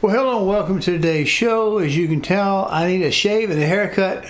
Well, hello and welcome to today's show. As you can tell, I need a shave and a haircut.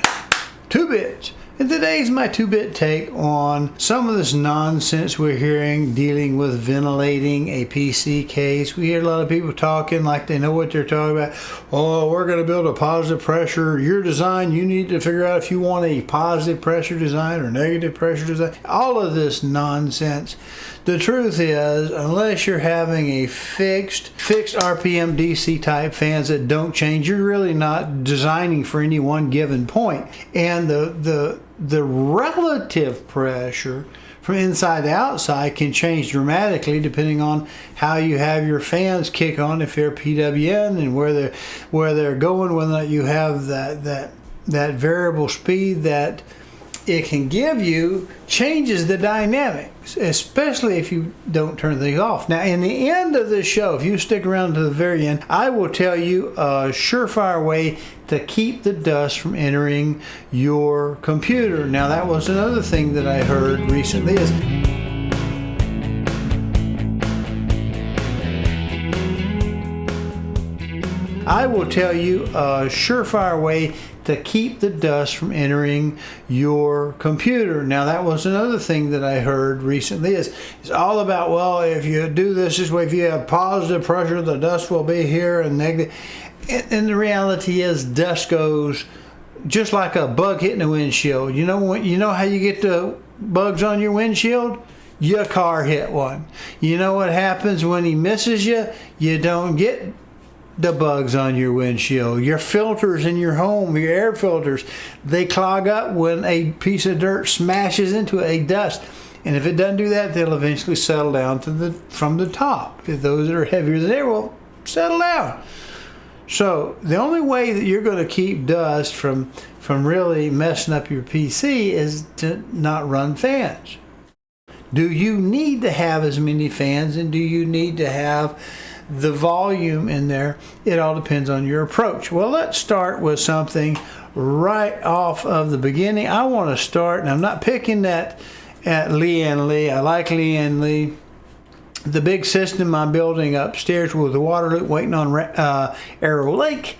2 bits. And today's my 2-bit take on some of this nonsense we're hearing dealing with ventilating a PC case. We hear a lot of people talking like they know what they're talking about. Oh, we're going to build a positive pressure. Your design, you need to figure out if you want a positive pressure design or negative pressure design. All of this nonsense. The truth is, unless you're having a fixed RPM DC type fans that don't change, you're really not designing for any one given point. And the relative pressure from inside to outside can change dramatically depending on how you have your fans kick on, if they're PWM, and where they're going, whether or not you have that variable speed that it can give you changes the dynamics, especially if you don't turn things off. Now, in the end of this show, if you stick around to the very end, I will tell you a surefire way to keep the dust from entering your computer. Now, that was another thing that I heard recently is I will tell you a surefire way to keep the dust from entering your computer. Now, that was another thing that I heard recently is it's all about, well, if you do this way, if you have positive pressure, the dust will be here, and negative. And the reality is dust goes just like a bug hitting a windshield. You know how you get the bugs on your windshield? Your car hit one. You know what happens when he misses you? You don't get the bugs on your windshield. Your filters in your home, your air filters, they clog up when a piece of dirt smashes into a dust. And if it doesn't do that, they'll eventually settle down from the top. If those that are heavier than air will settle down. So the only way that you're going to keep dust from really messing up your PC is to not run fans. Do you need to have as many fans, and do you need to have the volume in there? It all depends on your approach. Well, let's start with something right off of the beginning. I want to start, and I'm not picking that at Lian Li. I like Lian Li. The big system I'm building upstairs with the water loop waiting on Arrow Lake,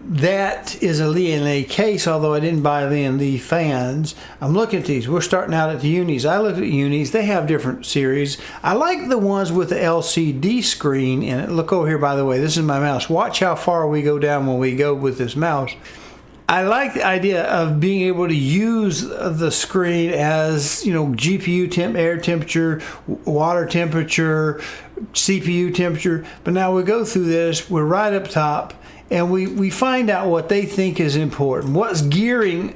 that is a Lian Li case, although I didn't buy Lian Li fans. I'm looking at these. We're starting out at the Unis. I looked at Unis. They have different series. I like the ones with the LCD screen in it. Look over here, by the way. This is my mouse. Watch how far we go down when we go with this mouse. I like the idea of being able to use the screen as, GPU air temperature, water temperature, CPU temperature. But now we go through this. We're right up top. And we find out what they think is important. What's gearing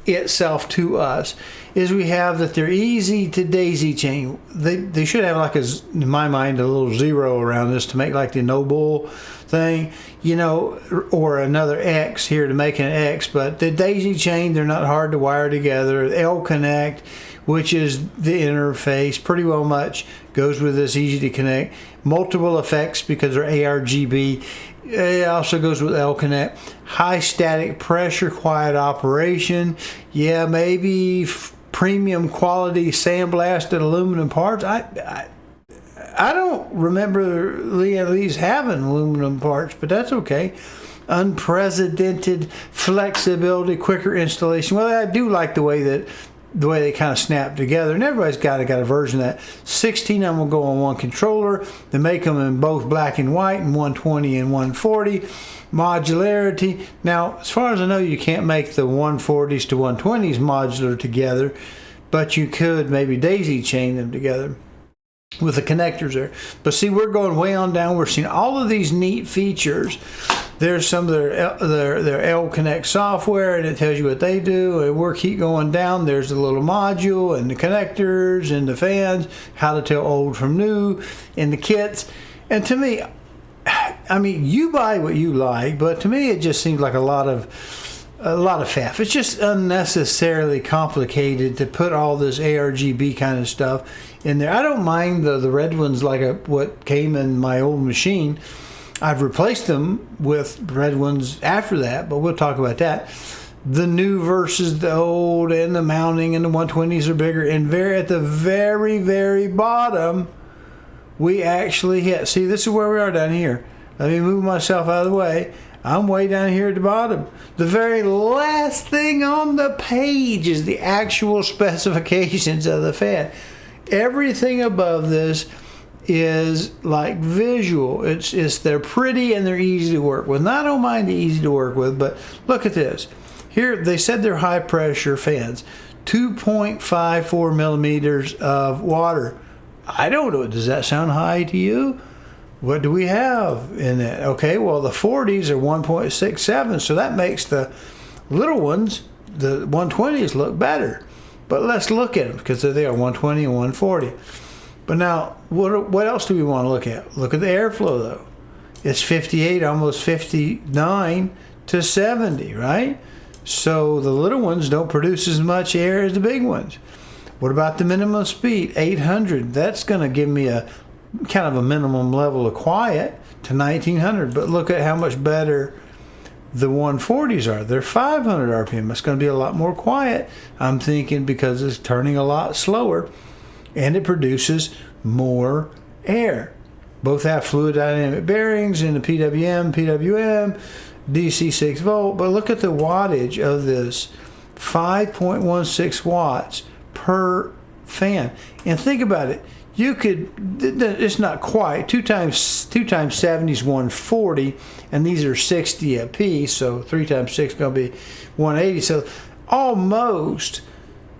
itself to us is we have that they're easy to daisy chain. They should have like in my mind, a little zero around this to make like the Noble thing, or another X here to make an X. But the daisy chain, they're not hard to wire together. L connect, which is the interface, pretty well much goes with this, easy to connect. Multiple effects because they're ARGB. It also goes with L-Connect. High static pressure, quiet operation. Yeah, maybe premium quality sandblasted aluminum parts. I don't remember Lian Li's having aluminum parts, but that's okay. Unprecedented flexibility, quicker installation. Well, I do like the way they kind of snap together, and everybody's got a version of that. 16 of them will go on one controller. They make them in both black and white, and 120 and 140. Modularity. Now, as far as I know, you can't make the 140s to 120s modular together, but you could maybe daisy chain them together with the connectors there. But see, we're going way on down. We're seeing all of these neat features. There's some of their L-Connect software, and it tells you what they do. And we'll keep going down. There's the little module and the connectors and the fans, how to tell old from new, and the kits. And to me, you buy what you like, but to me it just seems like a lot of faff. It's just unnecessarily complicated to put all this ARGB kind of stuff in there. I don't mind the red ones like what came in my old machine. I've replaced them with red ones after that, but we'll talk about that. The new versus the old, and the mounting, and the 120s are bigger. And at the very, very bottom, we actually hit. See, this is where we are down here. let me move myself out of the way. I'm way down here at the bottom. The very last thing on the page is the actual specifications of the fan. Everything above this is like visual. They're pretty and they're easy to work with. Now, I don't mind the easy to work with, but look at this. Here they said they're high pressure fans. 2.54 millimeters of water. I don't know. Does that sound high to you? What do we have in it? Okay, well, the 40s are 1.67, so that makes the little ones, the 120s, look better. But let's look at them, because they are 120 and 140. But now, what else do we want to look at? Look at the airflow, though. It's 58, almost 59 to 70, right? So the little ones don't produce as much air as the big ones. What about the minimum speed? 800. That's going to give me a kind of a minimum level of quiet to 1900. But look at how much better the 140s are. They're 500 RPM. It's going to be a lot more quiet, I'm thinking, because it's turning a lot slower and it produces more air. Both have fluid dynamic bearings in the PWM, DC 6 volt. But look at the wattage of this, 5.16 watts per fan. And think about it. You could, it's not quite, 2 times 70 is 140, and these are 60 a piece, so 3 times 6 is going to be 180. So almost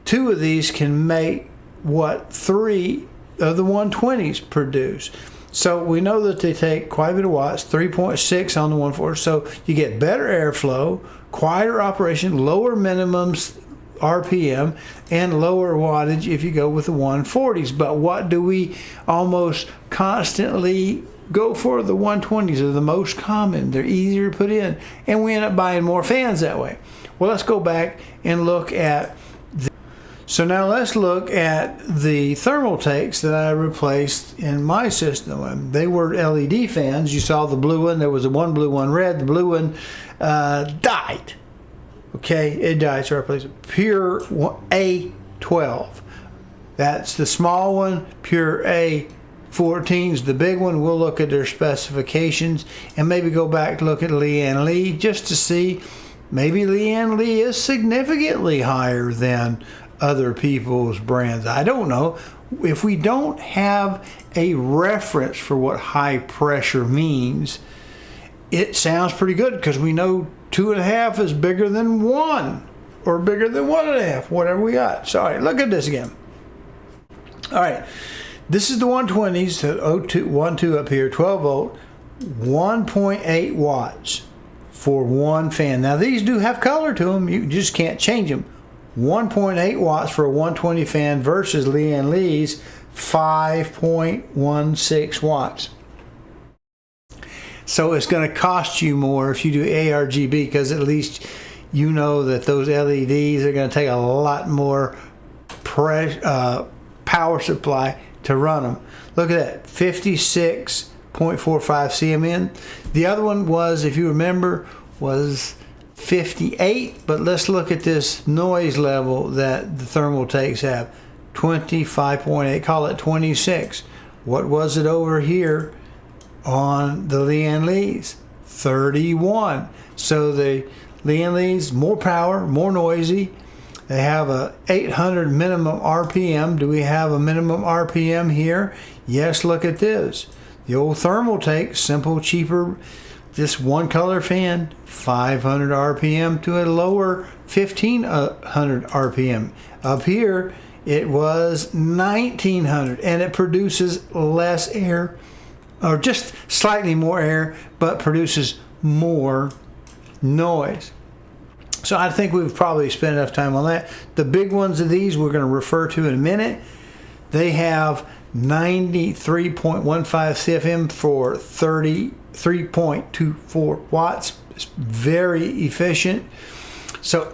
2 of these can make what 3 of the 120s produce. So we know that they take quite a bit of watts, 3.6 on the 140. So you get better airflow, quieter operation, lower minimums RPM, and lower wattage if you go with the 140s. But what do we almost constantly go for? The 120s are the most common. They're easier to put in, and we end up buying more fans that way. Well, let's go back and look at so now let's look at the thermal takes that I replaced in my system. They were LED fans. You saw the blue one. There was one blue, one red. The blue one died. Okay, it died, so I replaced it. Pure A12. That's the small one. Pure A14's the big one. We'll look at their specifications and maybe go back to look at Lian Li just to see maybe Lian Li is significantly higher than other people's brands. I don't know. If we don't have a reference for what high pressure means, it sounds pretty good because we know 2.5 is bigger than 1 or bigger than 1.5, whatever we got. So, all right, look at this again. All right, this is the 120s, the 12 up here, 12 volt, 1.8 watts for one fan. Now, these do have color to them. You just can't change them. 1.8 watts for a 120 fan versus Lian Li's 5.16 watts. So it's going to cost you more if you do ARGB, because at least you know that those LEDs are going to take a lot more power supply to run them. Look at that, 56.45 CMN. The other one was, if you remember, was 58, but let's look at this noise level that the thermal takes have. 25.8, call it 26. What was it over here on the Lian Li's? 31. So the Lian Li's, more power, more noisy. They have a 800 minimum RPM. Do we have a minimum RPM here? Yes, look at this. The old thermal take, simple, cheaper, just one color fan, 500 RPM to a lower 1500 RPM. Up here, it was 1900, and it produces less air, or just slightly more air, but produces more noise. So I think we've probably spent enough time on that. The big ones of these we're going to refer to in a minute. They have 93.15 CFM for 33.24 watts. It's very efficient. So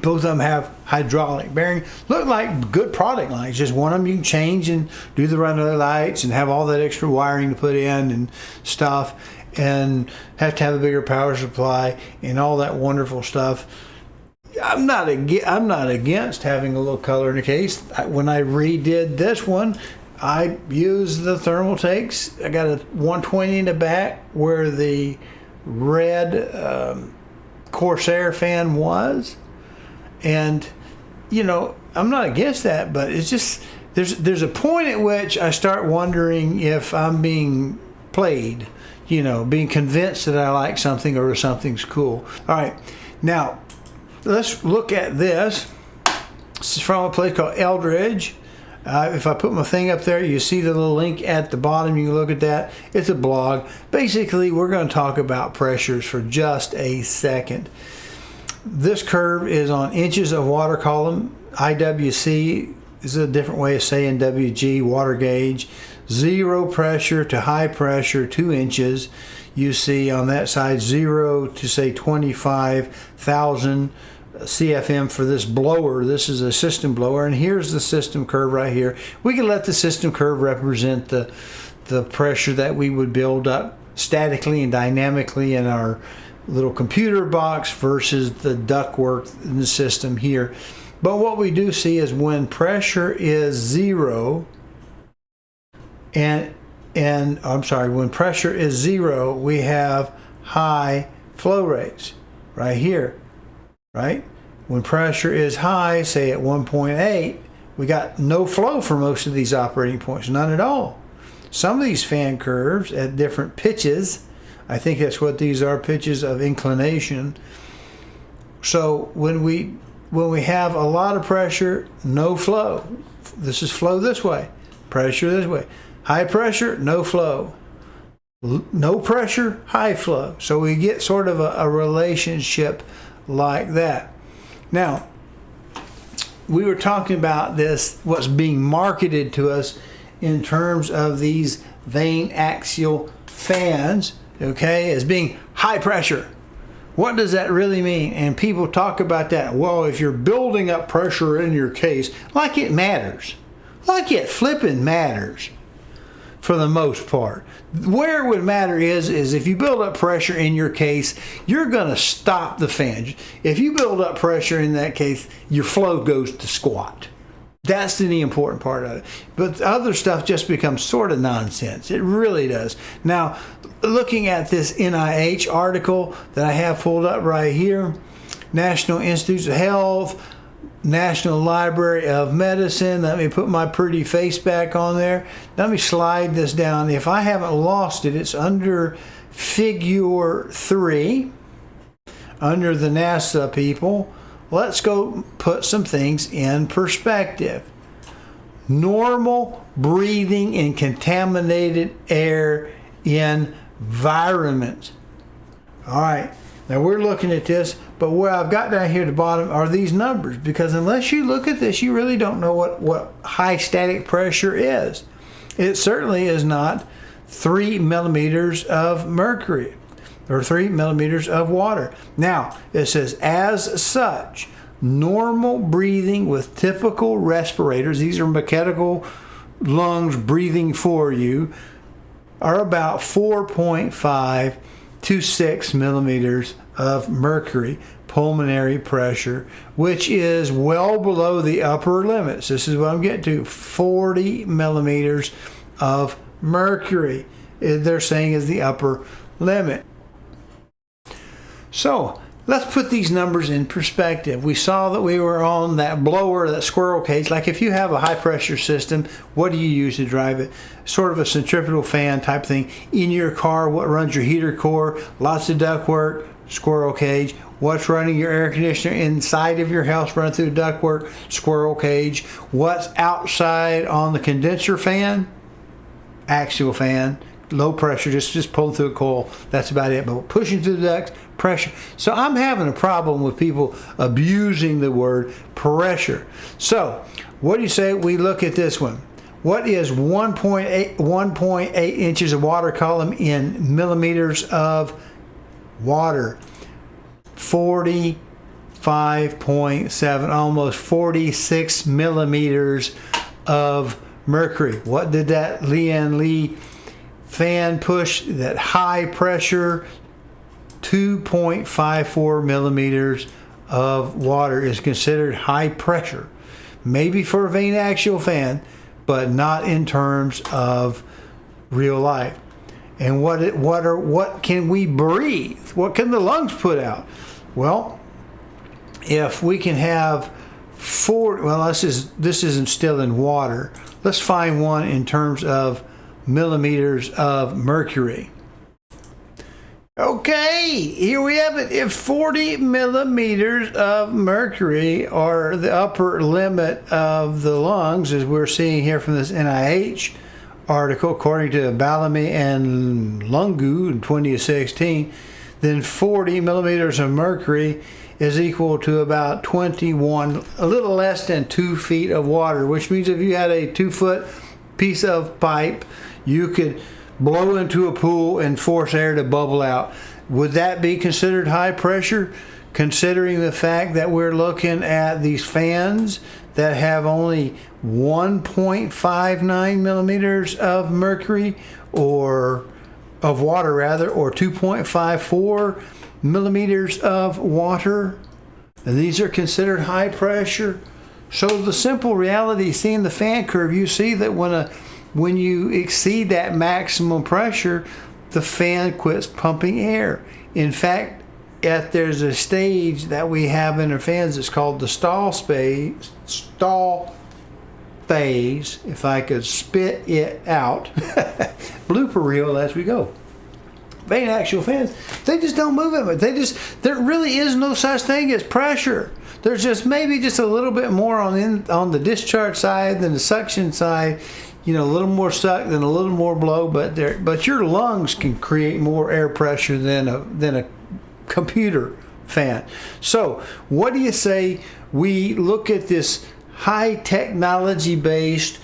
both of them have hydraulic bearing. Look like good product lines. Just one of them you can change and do the runaway lights and have all that extra wiring to put in and stuff, and have to have a bigger power supply and all that wonderful stuff. I'm not against having a little color in the case. When I redid this one, I use the thermal takes. I got a 120 in the back where the red Corsair fan was, and you know, I'm not against that, but it's just there's a point at which I start wondering if I'm being played, you know, being convinced that I like something or something's cool. All right, now let's look at this. This is from a place called Delbridge. If I put my thing up there, you see the little link at the bottom. You can look at that. It's a blog. Basically, we're going to talk about pressures for just a second. This curve is on inches of water column. IWC is a different way of saying WG, water gauge. 0 pressure to high pressure, 2 inches. You see on that side 0 to say 25,000 CFM for this blower. This is a system blower, and here's the system curve right here. We can let the system curve represent the pressure that we would build up statically and dynamically in our little computer box versus the ductwork in the system here. But what we do see is when pressure is 0 when pressure is 0, we have high flow rates right here. Right? When pressure is high, say at 1.8, we got no flow for most of these operating points, none at all. Some of these fan curves at different pitches, I think that's what these are, pitches of inclination. So when we have a lot of pressure, no flow. This is flow this way, pressure this way. High pressure, no flow. No pressure, high flow. So we get sort of a relationship like that. Now, we were talking about this, what's being marketed to us in terms of these vane axial fans, okay, as being high pressure. What does that really mean? And people talk about that. Well, if you're building up pressure in your case, like it matters. Like it flipping matters. For the most part. Where it would matter is if you build up pressure in your case, you're going to stop the fan. If you build up pressure in that case, your flow goes to squat. That's the important part of it. But the other stuff just becomes sort of nonsense. It really does. Now, looking at this NIH article that I have pulled up right here, National Institutes of Health, National Library of Medicine. Let me put my pretty face back on there. Let me slide this down. If I haven't lost it, it's under figure 3, under the NASA people. Let's go put some things in perspective. Normal breathing in contaminated air environments. All right. Now we're looking at this, but where I've got down here at the bottom are these numbers, because unless you look at this, you really don't know what high static pressure is. It certainly is not 3 millimeters of mercury or 3 millimeters of water. Now, it says, as such, normal breathing with typical respirators, these are mechanical lungs breathing for you, are about 4.5 to 6 millimeters of mercury pulmonary pressure, which is well below the upper limits. This is what I'm getting to, 40 millimeters of mercury. They're saying is the upper limit. So let's put these numbers in perspective. We saw that we were on that blower, that squirrel cage. Like if you have a high pressure system, what do you use to drive it? Sort of a centrifugal fan type thing. In your car, what runs your heater core? Lots of ductwork, squirrel cage. What's running your air conditioner inside of your house, running through ductwork, squirrel cage. What's outside on the condenser fan? Axial fan. Low pressure, just pulling through a coil. That's about it. But pushing through the ducts, pressure. So I'm having a problem with people abusing the word pressure. So what do you say we look at this one? What is 1.8 inches of water column in millimeters of water? 45.7, almost 46 millimeters of mercury. What did that Lian Li fan push? That high pressure, 2.54 millimeters of water is considered high pressure. Maybe for a vane axial fan, but not in terms of real life. And what can we breathe? What can the lungs put out? Well, if we can have this isn't still in water. Let's find one in terms of millimeters of mercury. Okay, here we have it. If 40 millimeters of mercury are the upper limit of the lungs, as we're seeing here from this NIH article, according to Bellamy and Lungu in 2016, then 40 millimeters of mercury is equal to about 21, a little less than 2 feet of water, which means if you had a 2-foot piece of pipe, you could blow into a pool and force air to bubble out. Would that be considered high pressure, considering the fact that we're looking at these fans that have only 1.59 millimeters of mercury, or of water rather, or 2.54 millimeters of water? And these are considered high pressure. So the simple reality, seeing the fan curve, you see that when you exceed that maximum pressure, the fan quits pumping air. In fact, there's a stage that we have in our fans that's called the stall phase, if I could spit it out. Blooper reel as we go. Main actual fans, they just don't move it. There really is no such thing as pressure. There's just maybe just a little bit more on the discharge side than the suction side. You know, a little more suck than a little more blow, but your lungs can create more air pressure than a computer fan. So what do you say we look at this high technology based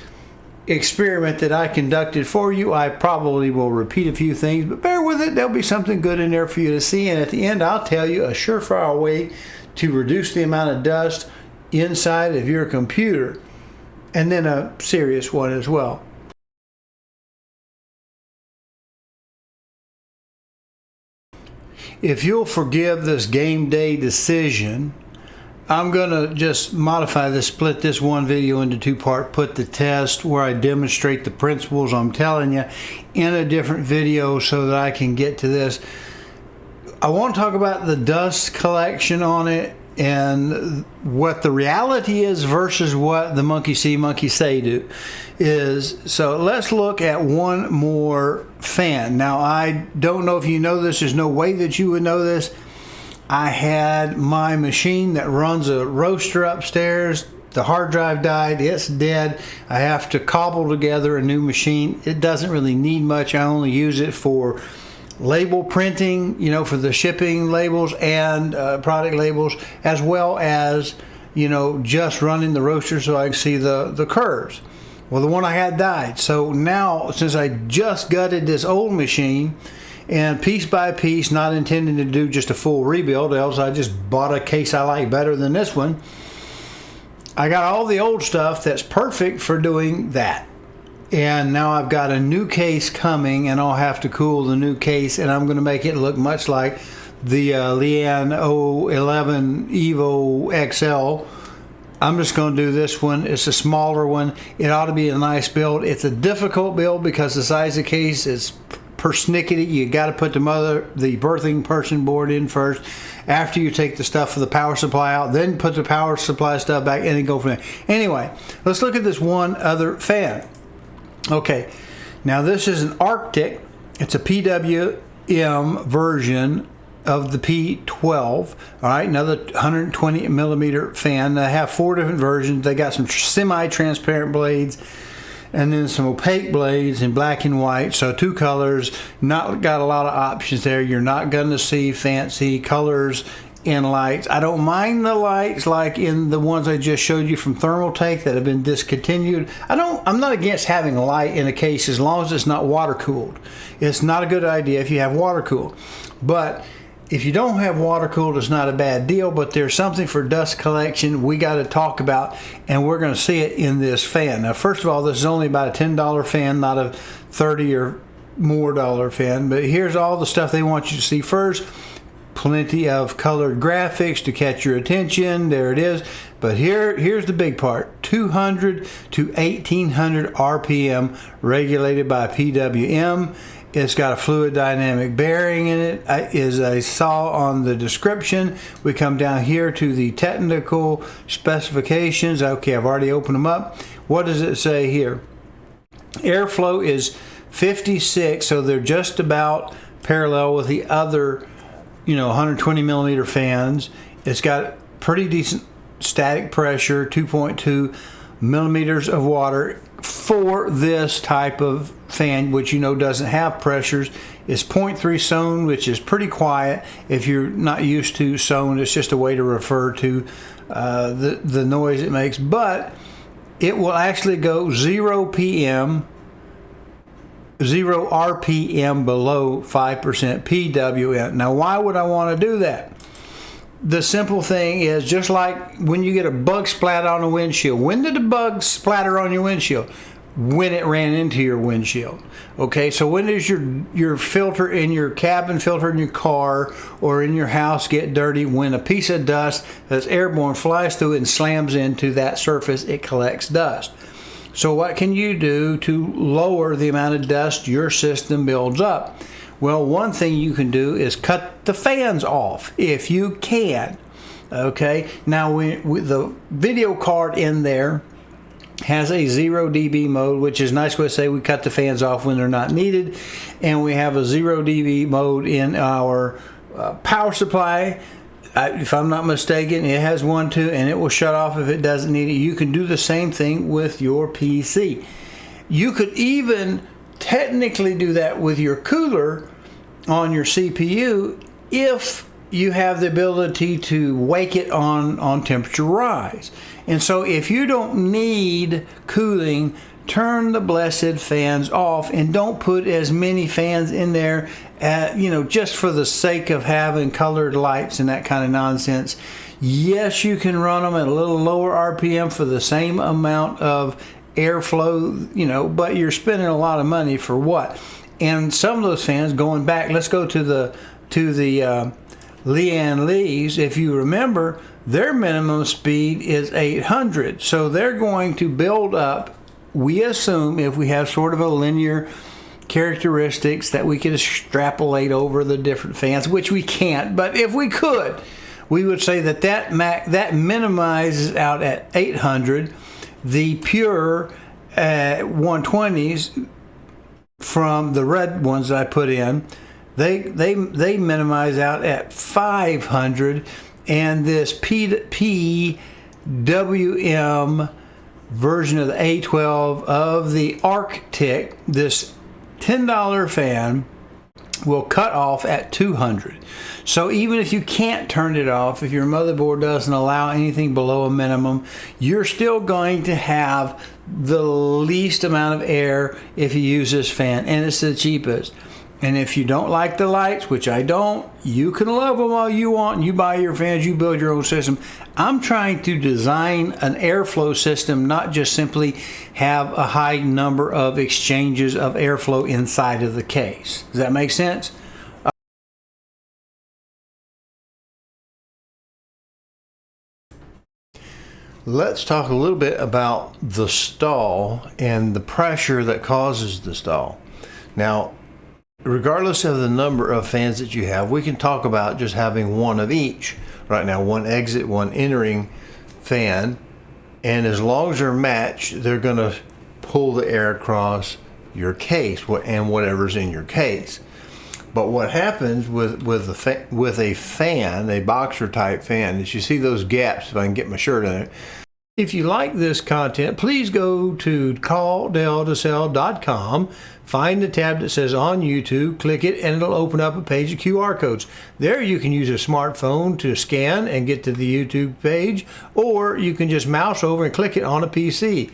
experiment that I conducted for you? I probably will repeat a few things, but bear with it. There'll be something good in there for you to see, and at the end I'll tell you a surefire way to reduce the amount of dust inside of your computer, and then a serious one as well. If you'll forgive this game day decision, I'm going to just modify this, split this one video into 2 parts, put the test where I demonstrate the principles I'm telling you in a different video so that I can get to this. I want to talk about the dust collection on it and what the reality is versus what the monkey see, monkey say do is. So let's look at one more fan. Now, I don't know if you know this. There's no way that you would know this. I had my machine that runs a roaster upstairs. The hard drive died. It's dead. I have to cobble together a new machine. It doesn't really need much. I only use it for label printing, you know, for the shipping labels and product labels, as well as, you know, just running the roaster so I can see the curves. Well, the one I had died. So now, since I just gutted this old machine, and piece by piece, not intending to do just a full rebuild, else I just bought a case I like better than this one, I got all the old stuff that's perfect for doing that. And now I've got a new case coming, and I'll have to cool the new case, and I'm going to make it look much like the Lian 011 Evo XL. I'm just going to do this one. It's a smaller one. It ought to be a nice build. It's a difficult build because the size of the case is persnickety. You got to put the birthing person board in first. After you take the stuff for the power supply out, then put the power supply stuff back, and then go from there. Anyway, let's look at this one other fan. Okay, now this is an Arctic. It's a PWM version of the P12. All right, another 120 millimeter fan. They have 4 different versions. They got some semi-transparent blades and then some opaque blades in black and white. So 2 colors. Not got a lot of options there. You're not going to see fancy colors in lights. I don't mind the lights like in the ones I just showed you from Thermaltake that have been discontinued. I'm not against having a light in a case as long as it's not water cooled. It's not a good idea if you have water cooled. But if you don't have water cooled, it's not a bad deal, but there's something for dust collection we got to talk about, and we're going to see it in this fan. Now, first of all, this is only about a $10 fan, not a $30 or more fan, but here's all the stuff they want you to see. First, plenty of colored graphics to catch your attention. There it is. But here's the big part: 200 to 1800 RPM, regulated by PWM. It's got a fluid dynamic bearing in it, as I saw on the description. We come down here to the technical specifications. Okay, I've already opened them up. What does it say here? Airflow is 56, so they're just about parallel with the other, 120 millimeter fans. It's got pretty decent static pressure, 2.2 millimeters of water for this type of fan, which doesn't have pressures. It's 0.3 sound, which is pretty quiet. If you're not used to sound, it's just a way to refer to the noise it makes. But it will actually go 0 RPM below 5% PWM. Now, why would I want to do that? The simple thing is, just like when you get a bug splat on a windshield. When did the bug splatter on your windshield? When it ran into your windshield. Okay, so when does your filter in your cabin filter in your car or in your house get dirty? When a piece of dust that's airborne flies through it and slams into that surface, it collects dust. So what can you do to lower the amount of dust your system builds up? Well, one thing you can do is cut the fans off if you can. Okay, now the video card in there has a 0 dB mode, which is a nice way to say we cut the fans off when they're not needed. And we have a 0 dB mode in our power supply. If I'm not mistaken, it has one too, and it will shut off if it doesn't need it. You can do the same thing with your PC. You could even technically do that with your cooler on your CPU if you have the ability to wake it on temperature rise. And so if you don't need cooling, turn the blessed fans off and don't put as many fans in there just for the sake of having colored lights and that kind of nonsense. Yes, you can run them at a little lower RPM for the same amount of airflow, but you're spending a lot of money for what? And some of those fans, going back, let's go to the Lian Li's. If you remember, their minimum speed is 800, so they're going to build up, we assume, if we have sort of a linear characteristics that we can extrapolate over the different fans, which we can't, but if we could, we would say that minimizes out at 800. The pure 120s from the red ones that I put in, they minimize out at 500, and this PWM version of the A12 of the Arctic, this $10 fan, will cut off at 200. So even if you can't turn it off, if your motherboard doesn't allow anything below a minimum, you're still going to have the least amount of air if you use this fan, and it's the cheapest. And if you don't like the lights, which I don't, you can love them all you want. You buy your fans, you build your own system. I'm trying to design an airflow system, not just simply have a high number of exchanges of airflow inside of the case. Does that make sense? Let's talk a little bit about the stall and the pressure that causes the stall. Now, regardless of the number of fans that you have, we can talk about just having one of each. Right now, one exit, one entering fan, and as long as they're matched, they're going to pull the air across your case and whatever's in your case. But what happens with a fan, a boxer type fan, is you see those gaps, if I can get my shirt in it. If you like this content, please go to calldeltosell.com, find the tab that says on YouTube, click it, and it'll open up a page of QR codes. There you can use a smartphone to scan and get to the YouTube page, or you can just mouse over and click it on a PC.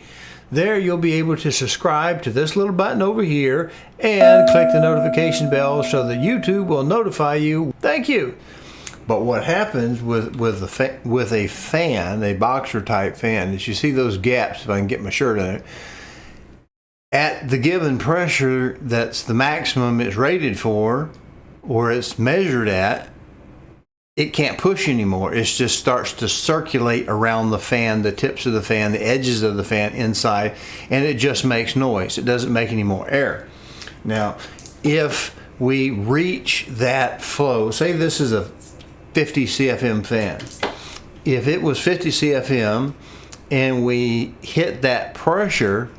There you'll be able to subscribe to this little button over here and click the notification bell so that YouTube will notify you. Thank you. But what happens with a fan, a boxer type fan, is you see those gaps, if I can get my shirt in it, at the given pressure that's the maximum it's rated for, or it's measured at, it can't push anymore. It just starts to circulate around the fan, the tips of the fan, the edges of the fan inside, and it just makes noise. It doesn't make any more air. Now, if we reach that flow, say this is a 50 CFM fan. If it was 50 CFM and we hit that pressure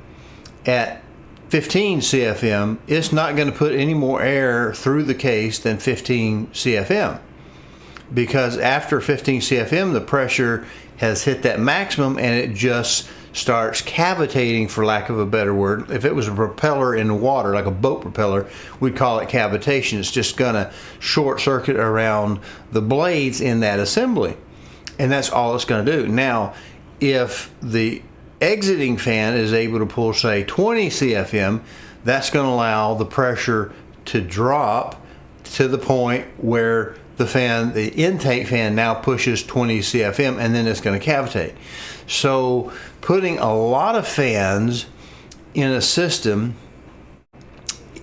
at 15 CFM, it's not going to put any more air through the case than 15 CFM. Because after 15 CFM, the pressure has hit that maximum and it just starts cavitating, for lack of a better word. If it was a propeller in the water, like a boat propeller, we'd call it cavitation. It's just going to short circuit around the blades in that assembly. And that's all it's going to do. Now, if the exiting fan is able to pull, say, 20 CFM, that's going to allow the pressure to drop to the point where the intake fan now pushes 20 CFM, and then it's going to cavitate. So putting a lot of fans in a system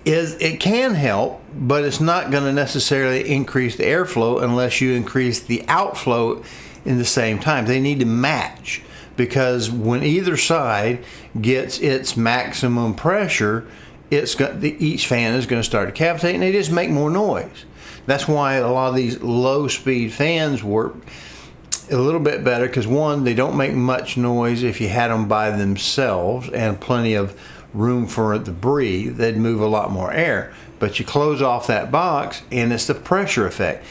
it can help, but it's not going to necessarily increase the airflow unless you increase the outflow in the same time. They need to match, because when either side gets its maximum pressure, each fan is going to start to cavitate, and they just make more noise. That's why a lot of these low-speed fans work a little bit better, because one, they don't make much noise if you had them by themselves and plenty of room for it to breathe. They'd move a lot more air. But you close off that box and it's the pressure effect.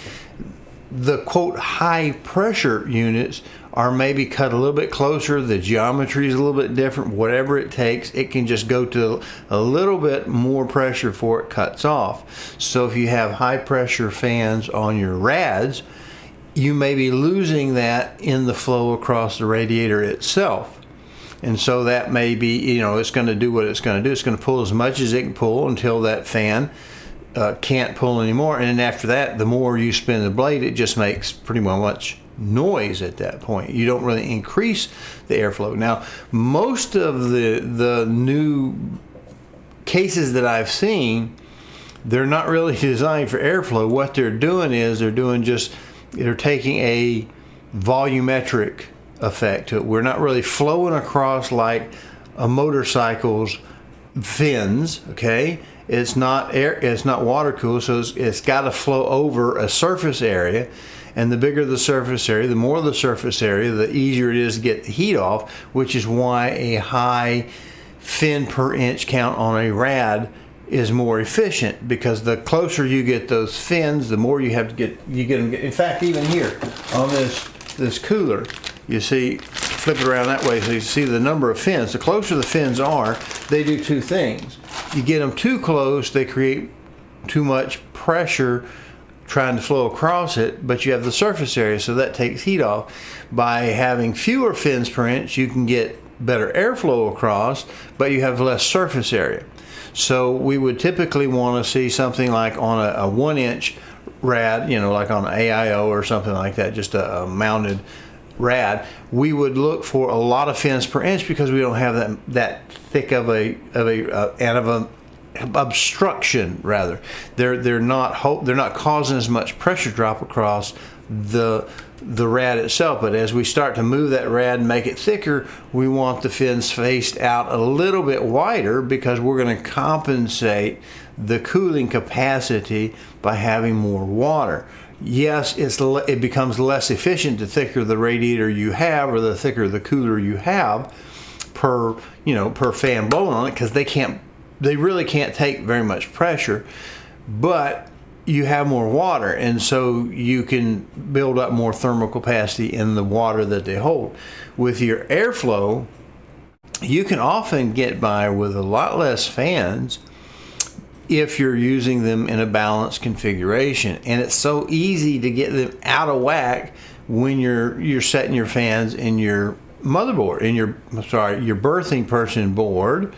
The quote high pressure units are maybe cut a little bit closer, the geometry is a little bit different, whatever it takes, it can just go to a little bit more pressure before it cuts off. So if you have high pressure fans on your rads, you may be losing that in the flow across the radiator itself. And so that may be, it's going to do what it's going to do. It's going to pull as much as it can pull until that fan can't pull anymore. And then after that, the more you spin the blade, it just makes pretty much noise at that point. You don't really increase the airflow. Now, most of the new cases that I've seen, they're not really designed for airflow. What they're doing is they're taking a volumetric effect to it. We're not really flowing across like a motorcycle's fins, okay? It's not water cooled, so it's got to flow over a surface area, and the bigger the surface area, the more the surface area, the easier it is to get the heat off, which is why a high fin per inch count on a rad is more efficient, because the closer you get those fins, the more you have to get them. In fact, even here on this cooler, you see, flip it around that way so you see the number of fins. The closer the fins are, they do two things. You get them too close, they create too much pressure trying to flow across it, but you have the surface area, so that takes heat off. By having fewer fins per inch, you can get better airflow across, but you have less surface area. So we would typically want to see something like on a 1-inch rad, like on an AIO or something like that, just a mounted rad. We would look for a lot of fins per inch, because we don't have that thick of an obstruction. Rather, they're not causing as much pressure drop across the rad itself. But as we start to move that rad and make it thicker, we want the fins faced out a little bit wider, because we're going to compensate the cooling capacity by having more water. Yes, it becomes less efficient the thicker the radiator you have, or the thicker the cooler you have per fan blowing on it, because they really can't take very much pressure, but you have more water, and so you can build up more thermal capacity in the water that they hold. With your airflow, you can often get by with a lot less fans if you're using them in a balanced configuration, and it's so easy to get them out of whack when you're setting your fans in your motherboard, your berthing person board.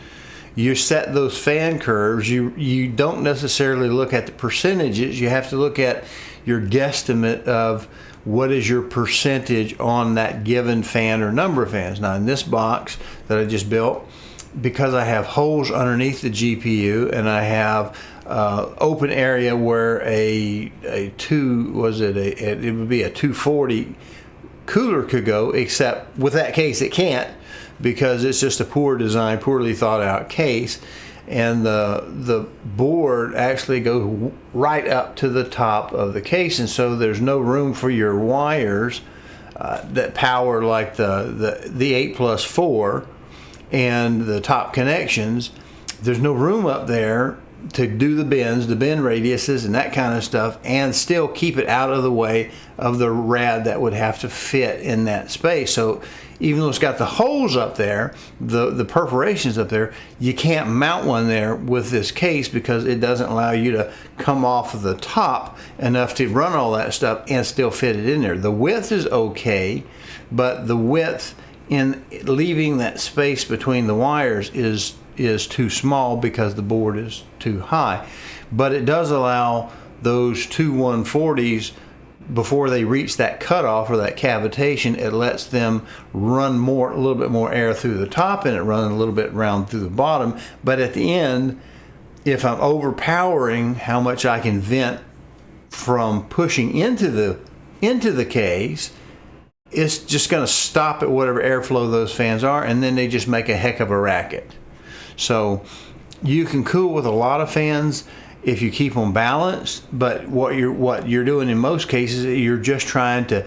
You set those fan curves. You don't necessarily look at the percentages. You have to look at your guesstimate of what is your percentage on that given fan or number of fans. Now, in this box that I just built, because I have holes underneath the GPU and I have open area where it would be a 240 cooler could go, except with that case it can't, because it's just a poor design, poorly thought out case, and the board actually goes right up to the top of the case, and so there's no room for your wires that power like the 8+4 and the top connections. There's no room up there to do the bend radiuses and that kind of stuff, and still keep it out of the way of the rad that would have to fit in that space. So even though it's got the holes up there, the perforations up there, you can't mount one there with this case because it doesn't allow you to come off of the top enough to run all that stuff and still fit it in there. The width is okay, but the width in leaving that space between the wires is too small because the board is too high. But it does allow those two 140s, before they reach that cutoff or that cavitation, it lets them run a little bit more air through the top, and it runs a little bit round through the bottom. But at the end, if I'm overpowering how much I can vent from pushing into the case, it's just going to stop at whatever airflow those fans are, and then they just make a heck of a racket. So you can cool with a lot of fans if you keep them balanced, but what you're doing in most cases, you're just trying to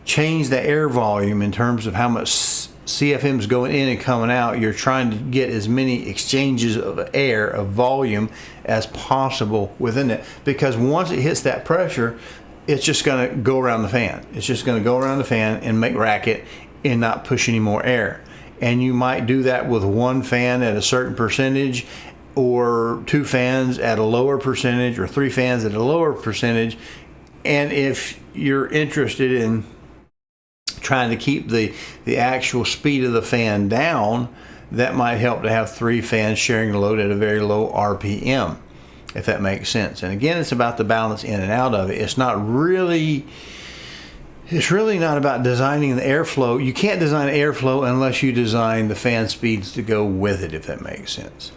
change the air volume in terms of how much CFM is going in and coming out. You're trying to get as many exchanges of air, of volume, as possible within it, because once it hits that pressure, it's just going to go around the fan. It's just going to go around the fan and make racket and not push any more air. And you might do that with one fan at a certain percentage, or two fans at a lower percentage, or three fans at a lower percentage. And if you're interested in trying to keep the actual speed of the fan down, that might help to have three fans sharing the load at a very low RPM, if that makes sense. And again, it's about the balance in and out of it. It's really not about designing the airflow. You can't design airflow unless you design the fan speeds to go with it, if that makes sense.